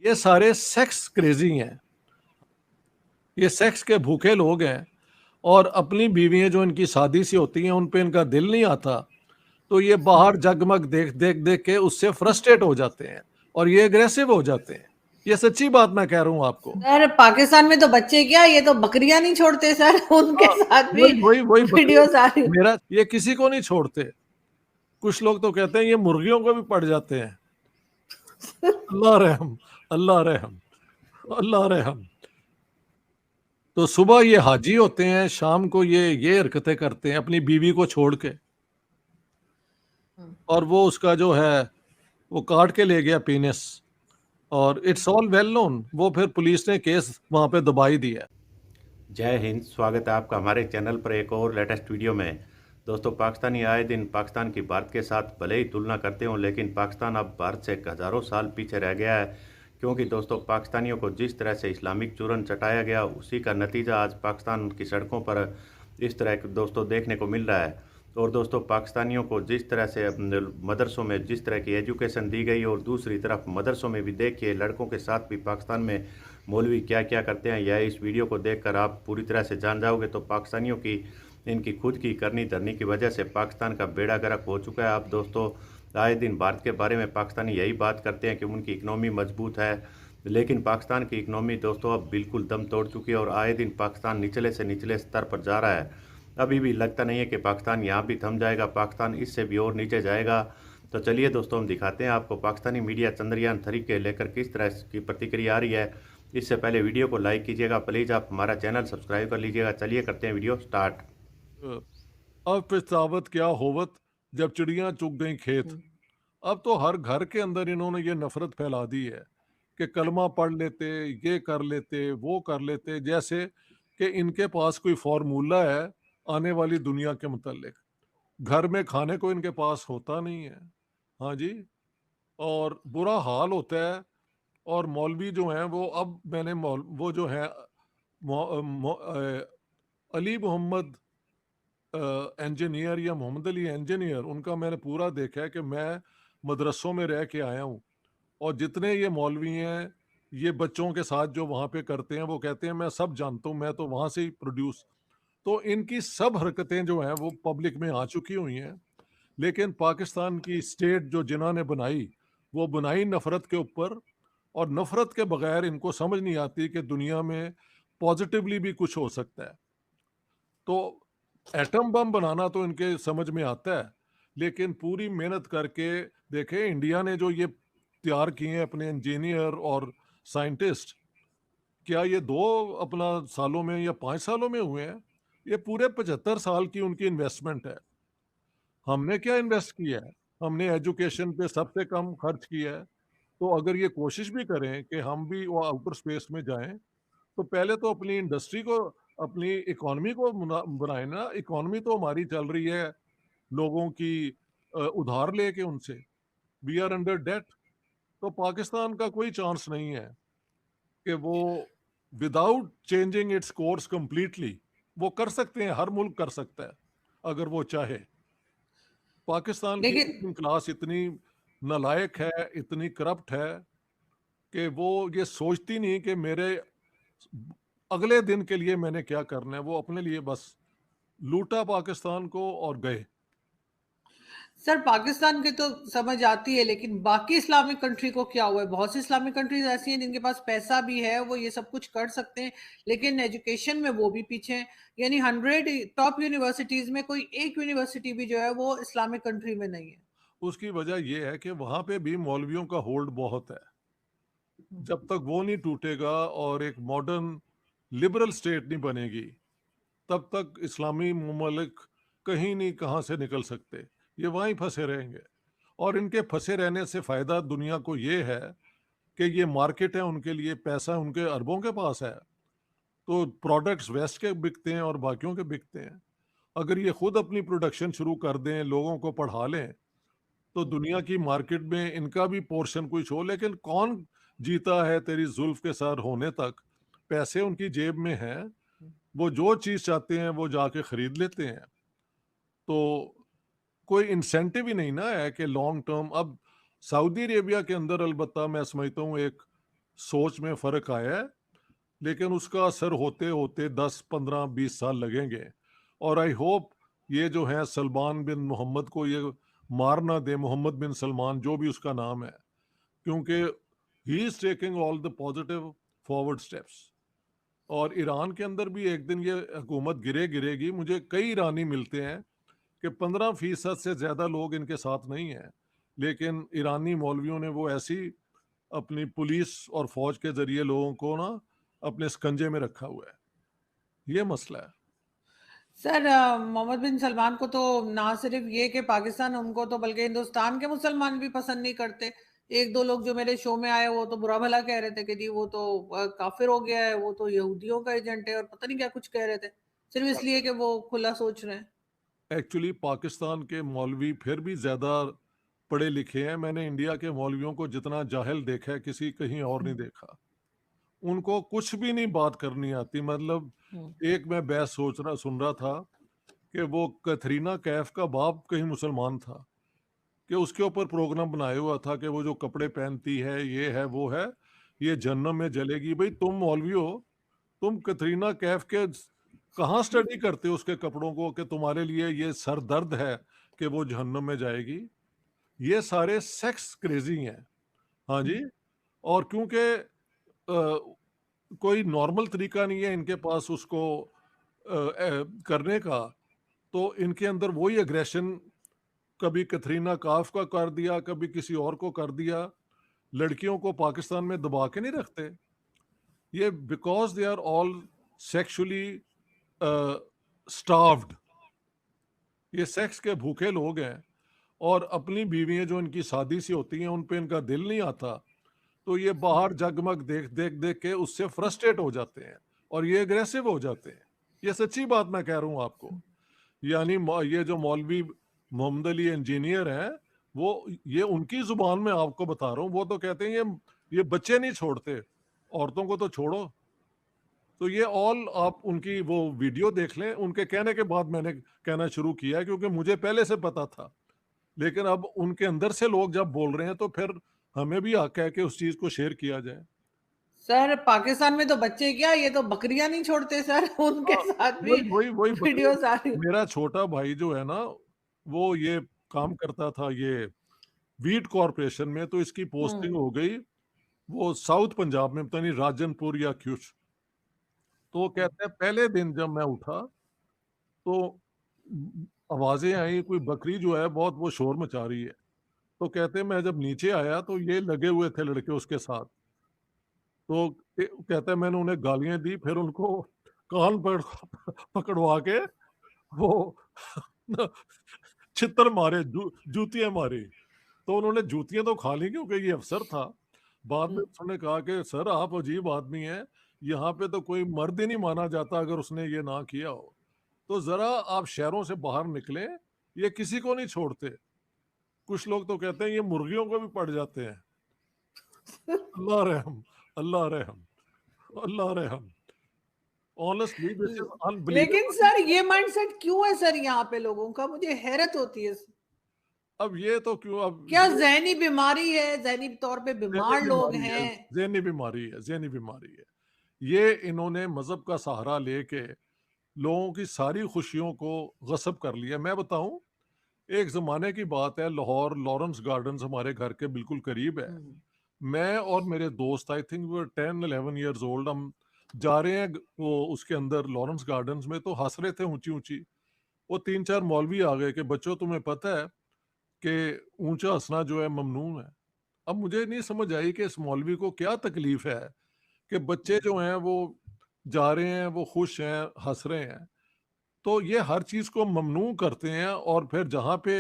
یہ سارے sex crazy ہیں، یہ سیکس کے بھوکے لوگ ہیں، اور اپنی بیویاں جو ان کی شادی سی ہوتی ہیں ان پہ ان کا دل نہیں آتا، تو یہ باہر جگمگ دیکھ کے اس سے فرسٹریٹ ہو جاتے ہیں اور یہ اگریسو ہو جاتے ہیں. یہ سچی بات میں کہہ رہا ہوں آپ کو. سر پاکستان میں تو بچے کیا، یہ تو بکریاں نہیں چھوڑتے سر، ان کے ساتھ بھی وہی ویڈیوز آ رہی. میرا یہ کسی کو نہیں چھوڑتے. کچھ لوگ تو کہتے ہیں یہ مرغیوں کو بھی پڑ جاتے ہیں. اللہ رحم، اللہ رحم، اللہ رحم. تو صبح یہ حاجی ہوتے ہیں، شام کو یہ حرکتیں کرتے ہیں اپنی بیوی کو چھوڑ کے، اور وہ اس کا جو ہے وہ کاٹ کے لے گیا پینس، اور اٹس آل ویل نون. وہ پھر پولیس نے کیس وہاں پہ دبائی دیا. جے ہند، سواگت ہے آپ کا ہمارے چینل پر ایک اور لیٹسٹ ویڈیو میں. دوستو، پاکستانی آئے دن پاکستان کی بھارت کے ساتھ بھلے ہی تلنا کرتے ہوں، لیکن پاکستان اب بھارت سے ہزاروں سال پیچھے رہ گیا ہے. کیونکہ دوستو، پاکستانیوں کو جس طرح سے اسلامک چورن چٹایا گیا، اسی کا نتیجہ آج پاکستان کی سڑکوں پر اس طرح دوستو دیکھنے کو مل رہا ہے. اور دوستو، پاکستانیوں کو جس طرح سے مدرسوں میں جس طرح کی ایجوکیشن دی گئی، اور دوسری طرف مدرسوں میں بھی دیکھیے لڑکوں کے ساتھ بھی پاکستان میں مولوی کیا کیا کرتے ہیں. یا اس ویڈیو کو دیکھ کر آپ پوری طرح سے جان جاؤ گے. تو پاکستانیوں کی ان کی خود کی کرنی دھرنی کی وجہ سے پاکستان کا بیڑا گرک ہو چکا ہے. آپ دوستو آئے دن بھارت کے بارے میں پاکستانی یہی بات کرتے ہیں کہ ان کی اکنومی مضبوط ہے، لیکن پاکستان کی اکنومی دوستو اب بالکل دم توڑ چکی ہے، اور آئے دن پاکستان نچلے سے نچلے سطر پر جا رہا ہے. ابھی بھی لگتا نہیں ہے کہ پاکستان یہاں بھی تھم جائے گا، پاکستان اس سے بھی اور نیچے جائے گا. تو چلیے دوستو، ہم دکھاتے ہیں آپ کو پاکستانی میڈیا چندریان 3 کے لے کر کس طرح کی پرتکریا آ رہی ہے. اس سے پہلے ویڈیو کو لائک کیجیے گا پلیز، آپ ہمارا چینل سبسکرائب کر لیجیے گا. چلیے کرتے ہیں ویڈیو سٹارٹ. اب پچھتاوت کیا ہوت جب چڑیاں چگ گئیں کھیت. اب تو ہر گھر کے اندر انہوں نے یہ نفرت پھیلا دی ہے کہ کلمہ پڑھ لیتے، یہ کر لیتے، وہ کر لیتے، جیسے کہ ان کے پاس کوئی فارمولہ ہے آنے والی دنیا کے متعلق. گھر میں کھانے کو ان کے پاس ہوتا نہیں ہے. ہاں جی، اور برا حال ہوتا ہے. اور مولوی جو ہیں وہ اب میں نے وہ جو ہیں علی محمد انجینئر یا محمد علی انجینئر، ان کا میں نے پورا دیکھا ہے کہ میں مدرسوں میں رہ کے آیا ہوں، اور جتنے یہ مولوی ہیں یہ بچوں کے ساتھ جو وہاں پہ کرتے ہیں وہ کہتے ہیں میں سب جانتا ہوں، میں تو وہاں سے ہی پروڈیوس. تو ان کی سب حرکتیں جو ہیں وہ پبلک میں آ چکی ہوئی ہیں. لیکن پاکستان کی اسٹیٹ جو جنہوں نے بنائی، وہ بنائی نفرت کے اوپر، اور نفرت کے بغیر ان کو سمجھ نہیں آتی کہ دنیا میں پازیٹیولی بھی کچھ ہو سکتا ہے. تو ایٹم بم بنانا تو ان کے سمجھ میں آتا ہے، لیکن پوری محنت کر کے دیکھیں انڈیا نے جو یہ تیار کیے ہیں اپنے انجینئر اور سائنٹسٹ، کیا یہ 2 اپنا سالوں میں یا 5 سالوں میں ہوئے ہیں؟ یہ پورے 75 سال کی ان کی انویسٹمنٹ ہے. ہم نے کیا انویسٹ کیا ہے؟ ہم نے ایجوکیشن پہ سب سے کم خرچ کیا ہے. تو اگر یہ کوشش بھی کریں کہ ہم بھی وہ آؤٹر سپیس میں جائیں، تو پہلے تو اپنی انڈسٹری کو، اپنی اکانومی کو بنائیں نا. اکانومی تو ہماری چل رہی ہے لوگوں کی ادھار لے کے ان سے. We are under date. تو پاکستان کا کوئی چانس نہیں ہے کہ وہ without changing its course completely, وہ کر سکتے ہیں، ہر ملک کر سکتا ہے اگر وہ چاہے. پاکستان کی لیکن کلاس اتنی نالائق ہے، اتنی کرپٹ ہے کہ وہ یہ سوچتی نہیں کہ میرے اگلے دن کے لیے میں نے کیا کرنا ہے. وہ اپنے لیے بس لوٹا پاکستان کو اور گئے. سر پاکستان کے تو سمجھ آتی ہے، لیکن باقی اسلامک کنٹری کو کیا ہوا ہے؟ بہت سی اسلامک کنٹریز ایسی ہیں جن کے پاس پیسہ بھی ہے، وہ یہ سب کچھ کر سکتے ہیں، لیکن ایجوکیشن میں وہ بھی پیچھے ہیں. یعنی 100 ٹاپ یونیورسٹیز میں کوئی ایک یونیورسٹی بھی جو ہے وہ اسلامک کنٹری میں نہیں ہے. اس کی وجہ یہ ہے کہ وہاں پہ بھی مولویوں کا ہولڈ بہت ہے. جب تک وہ نہیں ٹوٹے گا اور ایک ماڈرن لبرل سٹیٹ نہیں بنے گی، تب تک اسلامی ممالک کہیں نہیں کہاں سے نکل سکتے. یہ وہیں پھنسے رہیں گے. اور ان کے پھنسے رہنے سے فائدہ دنیا کو یہ ہے کہ یہ مارکیٹ ہے ان کے لیے، پیسہ ان کے اربوں کے پاس ہے، تو پروڈکٹس ویسٹ کے بکتے ہیں اور باقیوں کے بکتے ہیں. اگر یہ خود اپنی پروڈکشن شروع کر دیں، لوگوں کو پڑھا لیں، تو دنیا کی مارکیٹ میں ان کا بھی پورشن کچھ ہو. لیکن کون جیتا ہے تیری زلف کے سر ہونے تک؟ پیسے ان کی جیب میں ہیں، وہ جو چیز چاہتے ہیں وہ جا کے خرید لیتے ہیں. تو کوئی انسینٹیو ہی نہیں نا ہے کہ لانگ ٹرم. اب سعودی عربیہ کے اندر البتہ میں سمجھتا ہوں ایک सोच में फ़र्क आया है, लेकिन उसका असर होते-होते 10, 15, 20 साल लगेंगे और आई होप ये जो है सलमान बिन मोहम्मद को ये मार ना दे, मोहम्मद बिन सलमान जो भी उसका नाम है, क्योंकि he is taking all the positive forward steps और ईरान के अंदर भी एक दिन ये हुकूमत गिरेगी। मुझे कई ईरानी मिलते हैं कि 15% से ज़्यादा लोग इनके साथ नहीं हैं, लेकिन ईरानी मौलवियों ने वो ऐसी अपनी पुलिस और फौज के ज़रिए लोगों को ना अपने शिकंजे में रखा हुआ है। ये मसला है। सर मोहम्मद बिन सलमान को तो ना सिर्फ ये कि पाकिस्तान उनको तो बल्कि हिंदुस्तान के मुसलमान भी पसंद नहीं करते। एक दो लोग जो मेरे शो में आए वो तो बुरा भला कह रहे थे कि जी वो तो काफिर हो गया है, वो तो यहूदियों का एजेंट है और पता नहीं क्या कुछ कह रहे थे, सिर्फ इसलिए कि वो खुला सोच रहे हैं। एक्चुअली पाकिस्तान के मौलवी फिर भी ज़्यादा पढ़े लिखे हैं। मैंने इंडिया के मौलवियों को जितना जाहिल देखा है, किसी कहीं और नहीं देखा। उनको कुछ भी नहीं बात करनी आती। मतलब हम्म, एक मैं बहस सुन रहा था कि वो कैथरीना कैफ का बाप कहीं मुसलमान था, कि उसके ऊपर प्रोग्राम बनाया हुआ था कि वो जो कपड़े पहनती है, ये है, वो है, ये जहन्नम में जलेगी। भई तुम मौलवी हो, तुम कैटरीना कैफ के कहाँ स्टडी करते हो उसके कपड़ों को कि तुम्हारे लिए ये सर दर्द है कि वो जहन्नम में जाएगी? ये सारे सेक्स क्रेजी हैं। हाँ जी, और क्योंकि कोई नॉर्मल तरीका नहीं है इनके पास उसको करने का, तो इनके अंदर वही एग्रेशन कभी कैटरीना काफ का कर दिया, कभी किसी और को कर दिया। लड़कियों को पाकिस्तान में दबा के नहीं रखते। ये because they are all sexually starved. ये सेक्स के भूखे लोग हैं और अपनी बीवियाँ जो इनकी शादी सी होती हैं, उन पे इनका दिल नहीं आता, तो ये बाहर जगमग देख के उससे फ्रस्ट्रेट हो जाते हैं और ये एग्रेसिव हो जाते हैं। ये सच्ची बात मैं कह रहा हूँ आपको। यानी ये जो मौलवी मोहम्मद अली इंजीनियर हैं, वो ये उनकी ज़ुबान में आपको बता रहा हूँ, वो तो कहते हैं ये बच्चे नहीं छोड़ते, औरतों को तो छोड़ो। तो ये ऑल आप उनकी वो वीडियो देख लें, उनके कहने के बाद मैंने कहना शुरू किया क्योंकि मुझे पहले से पता था। लेकिन अब उनके अंदर से लोग जब बोल रहे हैं तो फिर हमें भी हक है कि उस चीज़ को शेयर किया जाए। सर पाकिस्तान में तो बच्चे क्या, ये तो बकरियां नहीं छोड़ते सर। उनके हाँ, साथ भी वही बकरी। वीडियोस आ रही। मेरा छोटा भाई जो है ना, वो ये काम करता था ये वीट कॉर्पोरेशन में, तो इसकी पोस्टिंग हो गई वो साउथ पंजाब में, पता नहीं राजनपुर या कुछ। तो कहते हैं पहले दिन जब मैं उठा तो आवाज़ें आई, कोई बकरी जो है बहुत वो शोर मचा रही है। तो कहते हैं मैं जब नीचे आया तो ये लगे हुए थे लड़के उसके साथ। तो कहता है मैंने उन्हें गालियाँ दी, फिर उनको कान पकड़वा के वो न छित्तर मारे, जूतियाँ मारी। तो उन्होंने जूतियाँ तो खा ली क्योंकि ये अफ़सर था। बाद में उसने कहा कि सर आप अजीब आदमी हैं, यहाँ पे तो कोई मर्द ही नहीं माना जाता अगर उसने ये ना किया हो। तो ज़रा आप शहरों से बाहर निकलें, ये किसी को नहीं छोड़ते। कुछ लोग तो कहते हैं ये मुर्गियों को भी पड़ जाते हैं। अल्लाह रहम, अल्लाह रहम, अल्लाह रहम। ऑनेस्टली दिस इज़ लेकिन अनबिलीवेबल। सर ये माइंडसेट क्यों है सर यहाँ पे लोगों का, मुझे हैरत होती है। अब ये तो क्यों अब क्या ये ज़हनी बीमारी है? ज़हनी तौर पे ज़हनी बीमार लोग बीमारी है, हैं? ज़हनी बीमारी है, ज़हनी बीमारी है। ये इन्होंने मज़हब का सहारा लेके लोगों की सारी खुशियों को गस्ब कर लिया। मैं बताऊँ, एक ज़माने की बात है, लाहौर लॉरेंस गार्डन्स हमारे घर के बिल्कुल करीब है। हुँ, मैं और मेरे दोस्त I think we were 10-11 years old, हम जा रहे हैं वो उसके अंदर लॉरेंस गार्डन्स में, तो हँस रहे थे ऊँची-ऊँची। वो 3-4 मौलवी आ गए कि बच्चों तुम्हें पता है कि ऊँचा हँसना जो है ममनून है। अब मुझे नहीं समझ आई कि इस मौलवी को क्या तकलीफ़ है कि बच्चे हुँ। जो हैं वो जा रहे हैं, वो खुश हैं, हँस रहे हैं। तो ये हर चीज़ को ममनू करते हैं और फिर जहाँ पे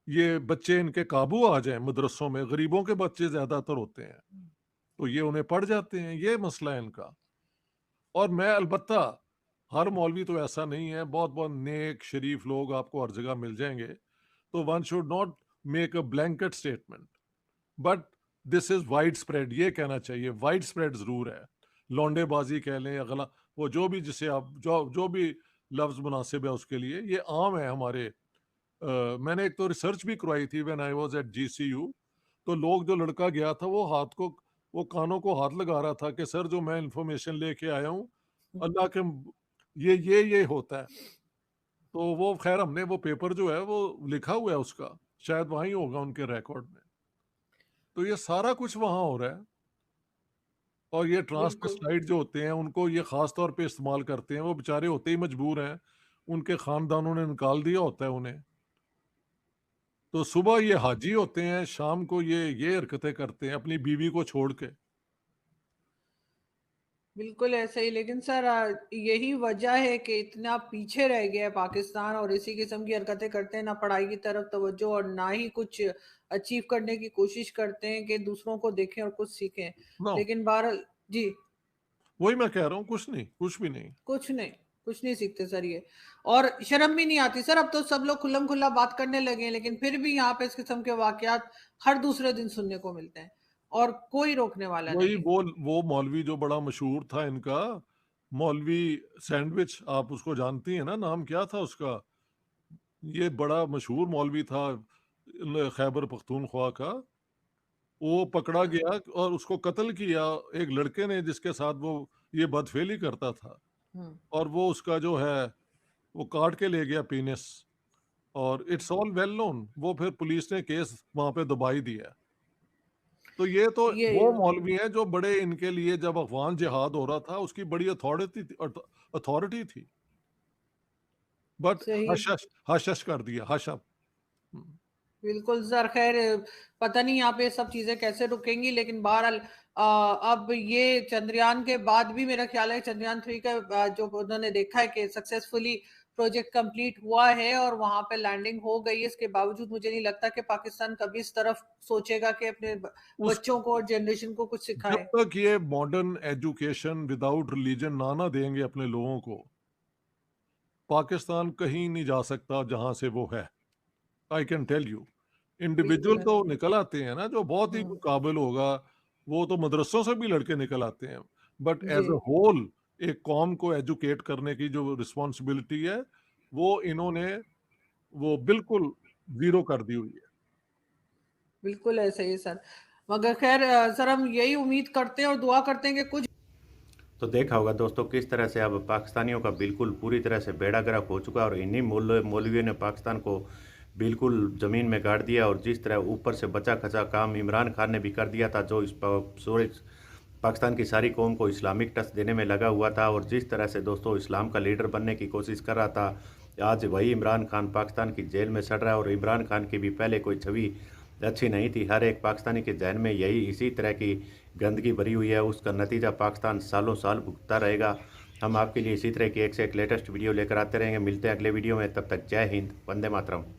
ये बच्चे इनके काबू आ जाएँ मदरसों में, गरीबों के बच्चे ज़्यादातर होते हैं, तो ये उन्हें पड़ जाते हैं, ये मसला है इनका। और मैं अलबत्ता हर मौलवी तो ऐसा नहीं है, बहुत-बहुत नेक, शरीफ लोग आपको हर जगह मिल जाएँगे, तो one should not make a blanket statement, but this is wide spread, ये कहना चाहिए, वाइड स्प्रेड ज़रूर है। लौंडेबाज़ी कह लें या वो जो भी जिसे आप जो भी लफ्ज़ मुनासिब है उसके लिए, ये आम है हमारे। मैंने एक तो रिसर्च भी करवाई थी when I was eight GCU, तो लोग जो लड़का गया था वो हाथ को वो कानों को हाथ लगा रहा था कि सर जो मैं इन्फॉर्मेशन लेके आया हूँ, अल्लाह के ये होता है। तो वो ख़ैर हमने वो पेपर जो है वो लिखा हुआ है उसका, शायद वहीं होगा उनके रिकॉर्ड में। तो ये सारा कुछ वहाँ हो रहा है और ये बिल्कुल। ट्रांसवेस्टाइट जो होते हैं उनको ये ख़ास तौर पे इस्तेमाल करते हैं, वो बेचारे होते ही मजबूर हैं, उनके ख़ानदानों ने निकाल दिया होता है उन्हें। तो सुबह ये हाजी होते हैं, शाम को ये हरकतें करते हैं अपनी बीवी को छोड़ के। बिल्कुल ऐसे ही, लेकिन सर यही वजह है कि इतना पीछे रह गया है पाकिस्तान और इसी किस्म की हरकतें करते हैं, ना पढ़ाई की तरफ तवज्जो और ना ही कुछ अचीव करने की कोशिश करते हैं कि दूसरों को देखें और कुछ सीखें। ना लेकिन बहरहाल जी, वही मैं कह रहा हूँ, कुछ नहीं, कुछ भी नहीं। कुछ नहीं सीखते सर ये। और शर्म भी नहीं आती सर, अब तो सब लोग खुल्लम खुल्ला बात करने लगे हैं, लेकिन फिर भी यहाँ पे इस किस्म के वाकयात हर दूसरे दिन सुनने को मिलते हैं और कोई रोकने वाला वही नहीं। वो मौलवी जो बड़ा मशहूर था इनका, मौलवी सैंडविच, आप उसको जानती हैं ना, नाम क्या था उसका? ये बड़ा मशहूर मौलवी था खैबर पख्तूनख्वा का। वो पकड़ा हाँ, गया और उसको कत्ल किया एक लड़के ने जिसके साथ वो ये बदफेली करता था, हम्म। और वो उसका जो है वो काट के ले गया पीनस, और इट्स ऑल वेल नोन। वो फिर पुलिस ने केस वहां पे दबाई दिया। तो ये तो ये वो मौलवी हैं जो बड़े इनके लिए, जब अफगान जिहाद हो रहा था उसकी बड़ी अथॉरिटी थी, बट सही। हश हश हश हश कर दिया, हश अप। हम्म। बिल्कुल सर, खैर पता नहीं यहाँ पे सब चीजें कैसे रुकेंगी, लेकिन बहरहाल अब ये चंद्रयान के बाद भी मेरा ख्याल है चंद्रयान 3 का जो उन्होंने देखा है कि सक्सेसफुली प्रोजेक्ट कंप्लीट हुआ है और वहां पे लैंडिंग हो गई है, इसके बावजूद मुझे नहीं लगता कि पाकिस्तान कभी इस तरफ सोचेगा कि अपने उस बच्चों को और जनरेशन को कुछ जब सिखाए। तक ये मॉडर्न एजुकेशन विदाउट रिलीजन ना देंगे अपने लोगों को, पाकिस्तान कहीं नहीं जा सकता जहां से वो है। I can tell you. Individual बिल्कुल है। तो निकल आते हैं ना जो बहुत ही हम्म। काबिल होगा, वो तो मदरसों से भी लड़के निकल आते हैं, बट जी। एज अ होल एक कौम को एजुकेट करने की जो रिस्पॉन्सिबिलिटी है, वो इन्होंने वो बिल्कुल जीरो कर दी हुई है। बिल्कुल ऐसे ही सर, मगर खैर सर हम यही उम्मीद करते हैं और दुआ करते हैं कि कुछ तो देखा होगा दोस्तों किस तरह से अब पाकिस्तानियों का बिल्कुल पूरी तरह से बेड़ा गर्क हो चुका है, और इन्हीं मौलवियों ने पाकिस्तान को बिल्कुल ज़मीन में गाड़ दिया। और जिस तरह ऊपर से बचा खचा काम इमरान खान ने भी कर दिया था, जो इस पूरे पाकिस्तान की सारी कौम को इस्लामिक टच देने में लगा हुआ था, और जिस तरह से दोस्तों इस्लाम का लीडर बनने की कोशिश कर रहा था, आज वही इमरान खान पाकिस्तान की जेल में सड़ रहा है। और इमरान खान की भी पहले कोई छवि अच्छी नहीं थी, हर एक पाकिस्तानी के जहन में यही इसी तरह की गंदगी भरी हुई है, उसका नतीजा पाकिस्तान सालों साल भुगतता रहेगा। हम आपके लिए इसी तरह की एक से एक लेटेस्ट वीडियो लेकर आते रहेंगे। मिलते हैं अगले वीडियो में, तब तक जय हिंद, वंदे मातरम।